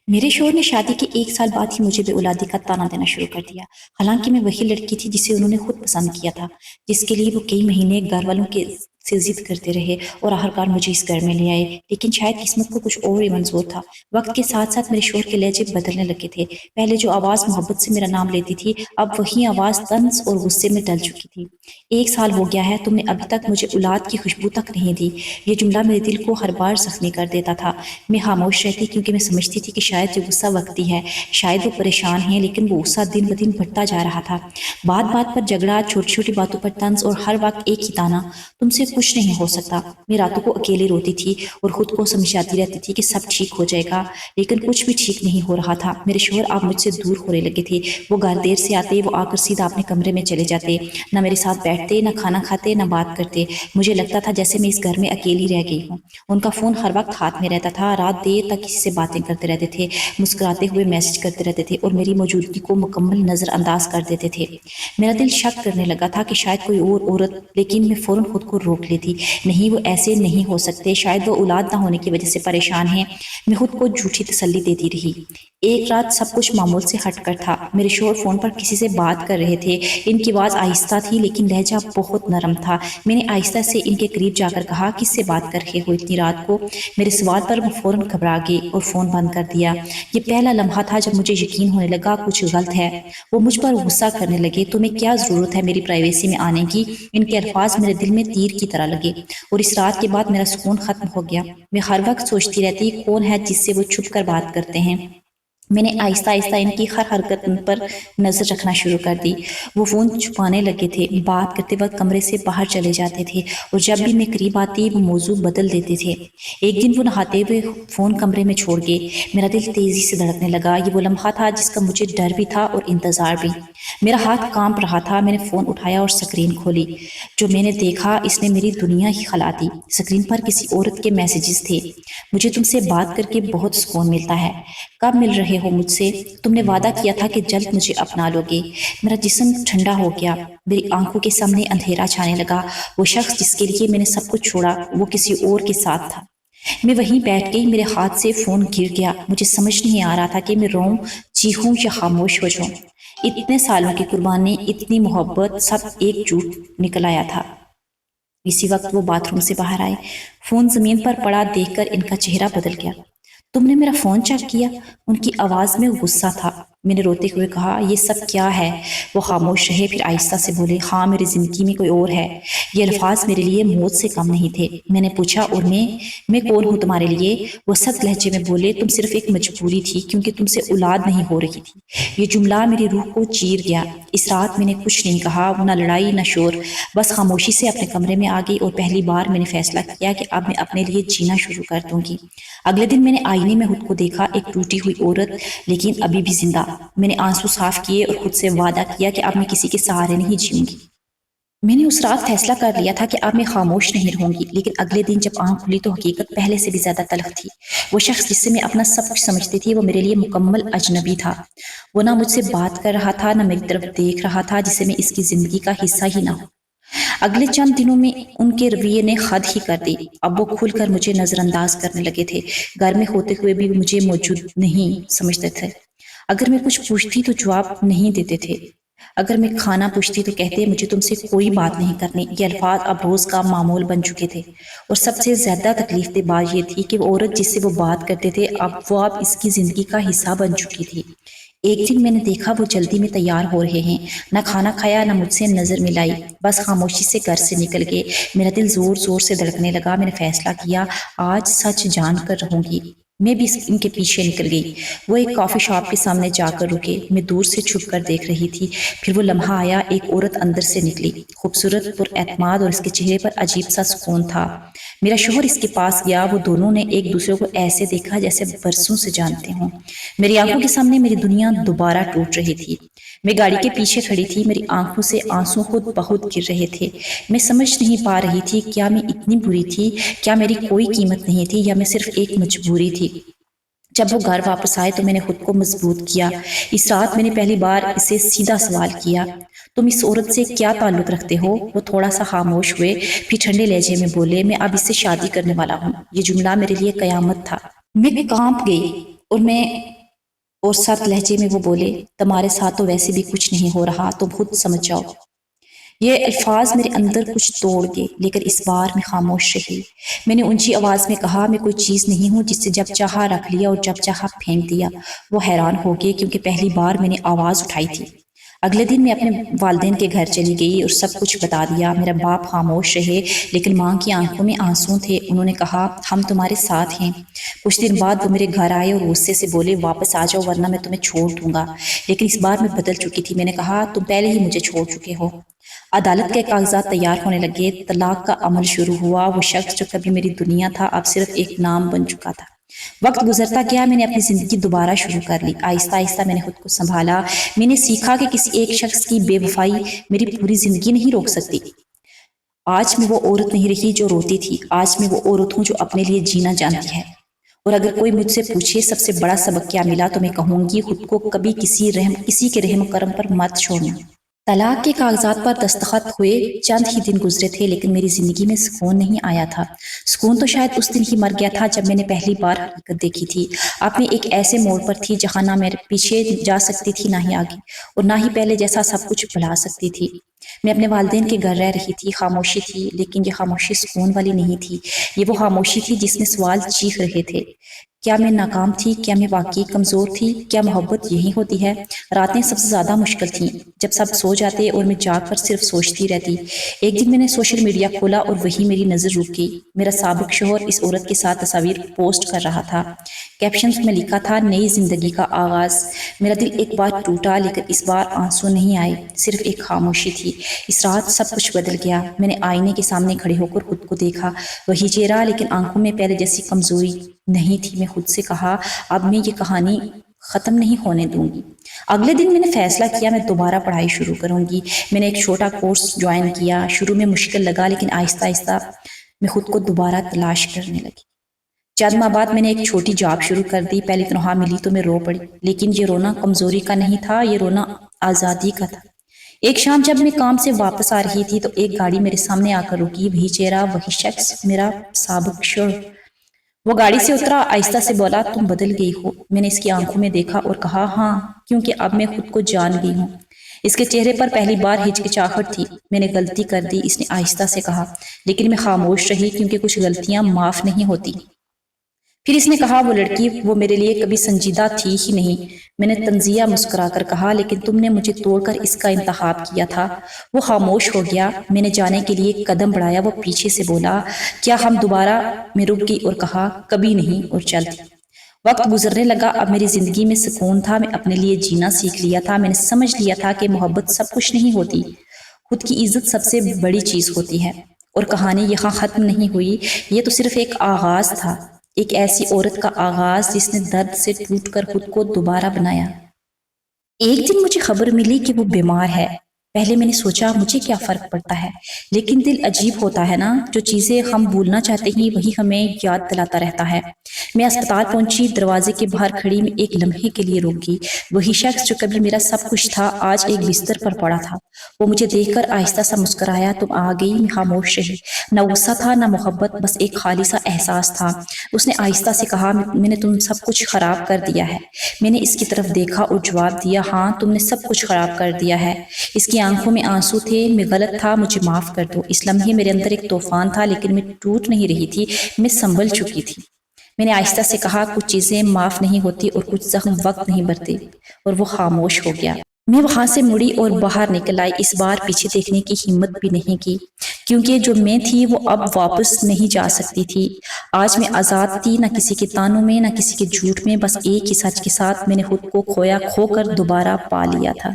میرے شوہر نے شادی کے 1 سال بعد ہی مجھے بے اولادی کا تانا دینا شروع کر دیا، حالانکہ میں وہی لڑکی تھی جسے انہوں نے خود پسند کیا تھا، جس کے لیے وہ کئی مہینے گھر والوں کے سے ضد کرتے رہے اور آخرکار مجھے اس گھر میں لے آئے، لیکن شاید قسمت کو کچھ اور ہی منظور تھا۔ وقت کے ساتھ ساتھ میرے شوہر کے لہجے بدلنے لگے تھے، پہلے جو آواز محبت سے میرا نام لیتی تھی، اب وہی آواز طنز اور غصے میں ڈل چکی تھی۔ 1 سال ہو گیا ہے، تم نے ابھی تک مجھے اولاد کی خوشبو تک نہیں دی۔ یہ جملہ میرے دل کو ہر بار زخمی کر دیتا تھا۔ میں خاموش رہتی کیونکہ میں سمجھتی تھی کہ شاید یہ غصہ وقتی ہے، شاید وہ پریشان ہیں، لیکن وہ غصہ دن بدن بڑھتا جا رہا تھا۔ بات بات پر جھگڑا، چھوٹی چھوٹی باتوں پر طنز اور ہر وقت ایک ہی طعنا، تم سے کچھ نہیں ہو سکتا۔ میں راتوں کو اکیلے روتی تھی اور خود کو سمجھاتی رہتی تھی کہ سب ٹھیک ہو جائے گا، لیکن کچھ بھی ٹھیک نہیں ہو رہا تھا۔ میرے شوہر اب مجھ سے دور ہونے لگے تھے، وہ گھر دیر سے آتے، وہ آ کر سیدھا اپنے کمرے میں چلے جاتے، نہ میرے ساتھ بیٹھتے، نہ کھانا کھاتے، نہ بات کرتے۔ مجھے لگتا تھا جیسے میں اس گھر میں اکیلی رہ گئی ہوں۔ ان کا فون ہر وقت ہاتھ میں رہتا تھا، رات دیر تک کسی سے باتیں کرتے رہتے تھے، مسکراتے ہوئے میسج کرتے رہتے تھے اور میری موجودگی کو مکمل نظر انداز کر دیتے تھے۔ میرا دل شک کرنے لگا تھا کہ شاید کوئی اور عورت، لیکن میں فوراً خود کو روک لیتی، نہیں وہ ایسے نہیں ہو سکتے، شاید وہ اولاد نہ ہونے کی وجہ سے پریشان ہیں۔ میں خود کو جھوٹی تسلی دیتی رہی۔ ایک رات سب کچھ معمول سے ہٹ کر تھا، میرے شوہر فون پر کسی سے بات کر رہے تھے، ان کی آواز آہستہ تھی لیکن لہجہ بہت نرم تھا۔ میں نے آہستہ سے ان کے قریب جا کر کہا، کس سے بات کر رہے ہو اتنی رات کو؟ میرے سوال پر وہ فوراً گھبرا گئے اور فون بند کر دیا۔ یہ پہلا لمحہ تھا جب مجھے یقین ہونے لگا کچھ غلط ہے۔ وہ مجھ پر غصہ کرنے لگے، تمہیں کیا ضرورت ہے میری پرائیویسی میں آنے کی؟ ان کے الفاظ میرے دل میں تیر کی طرح لگے اور اس رات کے بعد میرا سکون ختم ہو گیا۔ میں ہر وقت سوچتی رہتی کون ہے جس سے وہ چھپ کر بات کرتے ہیں۔ میں نے آہستہ آہستہ ان کی ہر حرکت پر نظر رکھنا شروع کر دی۔ وہ فون چھپانے لگے تھے، بات کرتے وقت کمرے سے باہر چلے جاتے تھے اور جب بھی میں قریب آتی وہ موضوع بدل دیتے تھے۔ ایک دن وہ نہاتے ہوئے فون کمرے میں چھوڑ گئے، میرا دل تیزی سے دھڑکنے لگا۔ یہ وہ لمحہ تھا جس کا مجھے ڈر بھی تھا اور انتظار بھی۔ میرا ہاتھ کانپ رہا تھا، میں نے فون اٹھایا اور سکرین کھولی۔ جو میں نے دیکھا اس نے میری دنیا ہی ہلا دی۔ سکرین پر کسی عورت کے میسیجز تھے، مجھے تم سے بات کر کے بہت سکون ملتا ہے، کب مل رہے ہو مجھ سے؟ تم نے وعدہ کیا تھا کہ جلد مجھے اپنا لو گے۔ میرا جسم ٹھنڈا ہو گیا، میری آنکھوں کے سامنے اندھیرا چھانے لگا۔ وہ شخص جس کے لیے میں نے سب کچھ چھوڑا وہ کسی اور کے ساتھ تھا۔ میں وہیں بیٹھ گئی، میرے ہاتھ سے فون گر گیا۔ مجھے سمجھ نہیں آ رہا تھا کہ میں روؤں، چیخوں یا خاموش ہو جاؤں۔ اتنے سالوں کی قربانی، اتنی محبت، سب ایک جھوٹ نکل آیا تھا۔ اسی وقت وہ باتھ روم سے باہر آئے، فون زمین پر پڑا دیکھ کر ان کا چہرہ بدل گیا۔ تم نے میرا فون چیک کیا؟ ان کی آواز میں غصہ تھا۔ میں نے روتے ہوئے کہا، یہ سب کیا ہے؟ وہ خاموش رہے، پھر آہستہ سے بولے، ہاں میری زندگی میں کوئی اور ہے۔ یہ الفاظ میرے لیے موت سے کم نہیں تھے۔ میں نے پوچھا، اور میں کون ہوں تمہارے لیے؟ وہ سخت لہجے میں بولے، تم صرف ایک مجبوری تھی کیونکہ تم سے اولاد نہیں ہو رہی تھی۔ یہ جملہ میری روح کو چیر گیا۔ اس رات میں نے کچھ نہیں کہا، نہ لڑائی نہ شور، بس خاموشی سے اپنے کمرے میں آ گئی اور پہلی بار میں نے فیصلہ کیا کہ اب میں اپنے لیے جینا شروع کر دوں گی۔ اگلے دن میں نے آئینے میں خود کو دیکھا، ایک ٹوٹی ہوئی عورت لیکن ابھی بھی زندہ۔ میں نے آنسو صاف کیے اور خود سے وعدہ کیا کہ اب میں کسی کے سہارے نہیں جیوں گی۔ میں نے اس رات فیصلہ کر لیا تھا کہ اب میں خاموش نہیں رہوں گی، لیکن اگلے دن جب آنکھ کھلی تو حقیقت پہلے سے بھی زیادہ تلخ تھی۔ وہ شخص جس سے میں اپنا سب کچھ سمجھتی تھی وہ میرے لیے مکمل اجنبی تھا۔ وہ نہ مجھ سے بات کر رہا تھا، نہ میری طرف دیکھ رہا تھا جسے میں اس کی زندگی کا حصہ ہی نہ ہوں۔ اگلے چند دنوں میں ان کے رویے نے حد ہی کر دی۔ اب وہ کھل کر مجھے نظر انداز کرنے لگے تھے، گھر میں ہوتے ہوئے بھی مجھے موجود نہیں سمجھتے تھے۔ اگر میں کچھ پوچھتی تو جواب نہیں دیتے تھے، اگر میں کھانا پوچھتی تو کہتے مجھے تم سے کوئی بات نہیں کرنی۔ یہ الفاظ اب روز کا معمول بن چکے تھے، اور سب سے زیادہ تکلیف دہ بات یہ تھی کہ وہ عورت جس سے وہ بات کرتے تھے اب اس کی زندگی کا حصہ بن چکی تھی۔ ایک دن میں نے دیکھا وہ جلدی میں تیار ہو رہے ہیں، نہ کھانا کھایا نہ مجھ سے نظر ملائی، بس خاموشی سے گھر سے نکل گئے۔ میرا دل زور زور سے دھڑکنے لگا۔ میں نے فیصلہ کیا، آج سچ جان کر رہوں گی۔ میں بھی ان کے پیچھے نکل گئی۔ وہ ایک کافی شاپ کے سامنے جا کر رکے، میں دور سے چھپ کر دیکھ رہی تھی۔ پھر وہ لمحہ آیا، ایک عورت اندر سے نکلی، خوبصورت، پر اعتماد، اور اس کے چہرے پر عجیب سا سکون تھا۔ میرا شوہر اس کے پاس گیا، وہ دونوں نے ایک دوسرے کو ایسے دیکھا جیسے برسوں سے جانتے ہوں۔ میری آنکھوں کے سامنے میری دنیا دوبارہ ٹوٹ رہی تھی۔ میں گاڑی کے پیچھے کھڑی تھی، میری آنکھوں سے آنسو خود بہت گر رہے تھے۔ میں سمجھ نہیں پا رہی تھی کیا میں اتنی بری تھی، کیا میری کوئی قیمت نہیں تھی، یا میں صرف ایک مجبوری تھی۔ جب وہ گھر واپس آئے تو میں نے خود کو مضبوط کیا۔ اس رات میں نے پہلی بار اسے سیدھا سوال کیا، تم اس عورت سے کیا تعلق رکھتے ہو؟ وہ تھوڑا سا خاموش ہوئے، پھر ٹھنڈے لہجے میں بولے، میں اب اس سے شادی کرنے والا ہوں۔ یہ جملہ میرے لیے قیامت تھا۔ میں کانپ گئی اور میں اور سخت لہجے میں وہ بولے، تمہارے ساتھ تو ویسے بھی کچھ نہیں ہو رہا، تم خود سمجھ جاؤ۔ یہ الفاظ میرے اندر کچھ توڑ گئے، لیکن اس بار میں خاموش رہی۔ میں نے اونچی آواز میں کہا، میں کوئی چیز نہیں ہوں جس سے جب چاہا رکھ لیا اور جب چاہا پھینک دیا۔ وہ حیران ہو گئے کیونکہ پہلی بار میں نے آواز اٹھائی تھی۔ اگلے دن میں اپنے والدین کے گھر چلی گئی اور سب کچھ بتا دیا۔ میرا باپ خاموش رہے، لیکن ماں کی آنکھوں میں آنسو تھے۔ انہوں نے کہا، ہم تمہارے ساتھ ہیں۔ کچھ دن بعد وہ میرے گھر آئے اور غصے سے بولے، واپس آ جاؤ ورنہ میں تمہیں چھوڑ دوں گا۔ لیکن اس بار میں بدل چکی تھی۔ میں نے کہا، تم پہلے ہی مجھے چھوڑ چکے ہو۔ عدالت کے کاغذات تیار ہونے لگے، طلاق کا عمل شروع ہوا۔ وہ شخص جو کبھی میری دنیا تھا اب صرف ایک نام بن چکا تھا۔ وقت گزرتا گیا، میں نے اپنی زندگی دوبارہ شروع کر لی۔ آہستہ آہستہ میں نے خود کو سنبھالا۔ میں نے سیکھا کہ کسی ایک شخص کی بے وفائی میری پوری زندگی نہیں روک سکتی۔ آج میں وہ عورت نہیں رہی جو روتی تھی، آج میں وہ عورت ہوں جو اپنے لیے جینا جانتی ہے۔ اور اگر کوئی مجھ سے پوچھے سب سے بڑا سبق کیا ملا تو میں کہوں گی، خود کو کبھی کسی کے رحم و کرم پر مت چھوڑنا۔ طلاق کے کاغذات پر دستخط ہوئے چند ہی دن گزرے تھے، لیکن میری زندگی میں سکون نہیں آیا تھا۔ سکون تو شاید اس دن ہی مر گیا تھا جب میں نے پہلی بار حقیقت دیکھی تھی۔ اب میں ایک ایسے موڑ پر تھی جہاں نہ میں پیچھے جا سکتی تھی نہ ہی آگے، اور نہ ہی پہلے جیسا سب کچھ بھلا سکتی تھی۔ میں اپنے والدین کے گھر رہ رہی تھی، خاموشی تھی، لیکن یہ خاموشی سکون والی نہیں تھی۔ یہ وہ خاموشی تھی جس میں سوال چیخ رہے تھے، کیا میں ناکام تھی؟ کیا میں واقعی کمزور تھی؟ کیا محبت یہی ہوتی ہے؟ راتیں سب سے زیادہ مشکل تھیں جب سب سو جاتے اور میں جاگ کر صرف سوچتی رہتی۔ ایک دن میں نے سوشل میڈیا کھولا اور وہی میری نظر رک گئی۔ میرا سابق شوہر اس عورت کے ساتھ تصاویر پوسٹ کر رہا تھا۔ کیپشنز میں لکھا تھا، نئی زندگی کا آغاز۔ میرا دل ایک بار ٹوٹا، لیکن اس بار آنسو نہیں آئے، صرف ایک خاموشی تھی۔ اس رات سب کچھ بدل گیا۔ میں نے آئینے کے سامنے کھڑے ہو کر خود کو دیکھا، وہی چہرہ، لیکن آنکھوں میں پہلے جیسی کمزوری نہیں تھی۔ میں خود سے کہا، اب میں یہ کہانی ختم نہیں ہونے دوں گی۔ اگلے دن میں نے فیصلہ کیا، میں دوبارہ پڑھائی شروع کروں گی۔ میں نے ایک چھوٹا کورس جوائن کیا۔ شروع میں مشکل لگا، لیکن آہستہ آہستہ میں خود کو دوبارہ تلاش کرنے لگی۔ چند ماہ بعد میں نے ایک چھوٹی جاب شروع کر دی۔ پہلی تنخواہ ملی تو میں رو پڑی، لیکن یہ رونا کمزوری کا نہیں تھا، یہ رونا آزادی کا تھا۔ ایک شام جب میں کام سے واپس آ رہی تھی تو ایک گاڑی میرے سامنے آ کر رکی۔ وہی چہرہ، وہی شخص، میرا سابق شوہر۔ وہ گاڑی سے اترا، آہستہ سے بولا، تم بدل گئی ہو۔ میں نے اس کی آنکھوں میں دیکھا اور کہا، ہاں، کیونکہ اب میں خود کو جان گئی ہوں۔ اس کے چہرے پر پہلی بار ہچکچاہٹ تھی۔ میں نے غلطی کر دی، اس نے آہستہ سے کہا، لیکن میں خاموش رہی کیونکہ کچھ غلطیاں معاف نہیں ہوتی۔ پھر اس نے کہا، وہ لڑکی وہ میرے لیے کبھی سنجیدہ تھی ہی نہیں۔ میں نے طنزیہ مسکرا کر کہا، لیکن تم نے مجھے توڑ کر اس کا انتخاب کیا تھا۔ وہ خاموش ہو گیا۔ میں نے جانے کے لیے ایک قدم بڑھایا، وہ پیچھے سے بولا، کیا ہم دوبارہ؟ میں رک گئی اور کہا، کبھی نہیں، اور چل دی۔ وقت گزرنے لگا، اب میری زندگی میں سکون تھا، میں اپنے لیے جینا سیکھ لیا تھا۔ میں نے سمجھ لیا تھا کہ محبت سب کچھ نہیں ہوتی، خود کی عزت سب سے بڑی چیز ہوتی ہے۔ اور کہانی یہاں ختم نہیں ہوئی، یہ تو صرف ایک آغاز تھا، ایک ایسی عورت کا آغاز جس نے درد سے ٹوٹ کر خود کو دوبارہ بنایا۔ ایک دن مجھے خبر ملی کہ وہ بیمار ہے۔ پہلے میں نے سوچا مجھے کیا فرق پڑتا ہے، لیکن دل عجیب ہوتا ہے نا، جو چیزیں ہم بھولنا چاہتے ہیں وہی ہمیں یاد دلاتا رہتا ہے۔ میں اسپتال پہنچی، دروازے کے باہر کھڑی میں ایک لمحے کے لیے رک گئی۔ وہی شخص جو کبھی میرا سب کچھ تھا آج ایک بستر پر پڑا تھا۔ وہ مجھے دیکھ کر آہستہ سا مسکرایا، تم آ گئی۔ میں خاموش رہی، نہ غصہ تھا نہ محبت، بس ایک خالی سا احساس تھا۔ اس نے آہستہ سے کہا، میں نے تم سب کچھ خراب کر دیا ہے۔ میں نے اس کی طرف دیکھا اور جواب دیا، ہاں، تم نے سب کچھ خراب کر دیا ہے۔ اس کی آنکھوں میں آنسو تھے۔ میں غلط تھا، مجھے معاف کر دو۔ اس لمحے میرے اندر ایک طوفان تھا، لیکن میں ٹوٹ نہیں رہی تھی، میں سنبھل چکی تھی۔ میں نے آہستہ سے کہا، کچھ چیزیں معاف نہیں ہوتی اور کچھ زخم وقت نہیں بھرتے، اور وہ خاموش ہو گیا۔ میں وہاں سے مڑی اور باہر نکل آئی۔ اس بار پیچھے دیکھنے کی ہمت بھی نہیں کی، کیونکہ جو میں تھی وہ اب واپس نہیں جا سکتی تھی۔ آج میں آزاد تھی، نہ کسی کے تانوں میں نہ کسی کے جھوٹ میں، بس ایک ہی سچ کے ساتھ میں نے خود کو کھو کر دوبارہ پا لیا تھا۔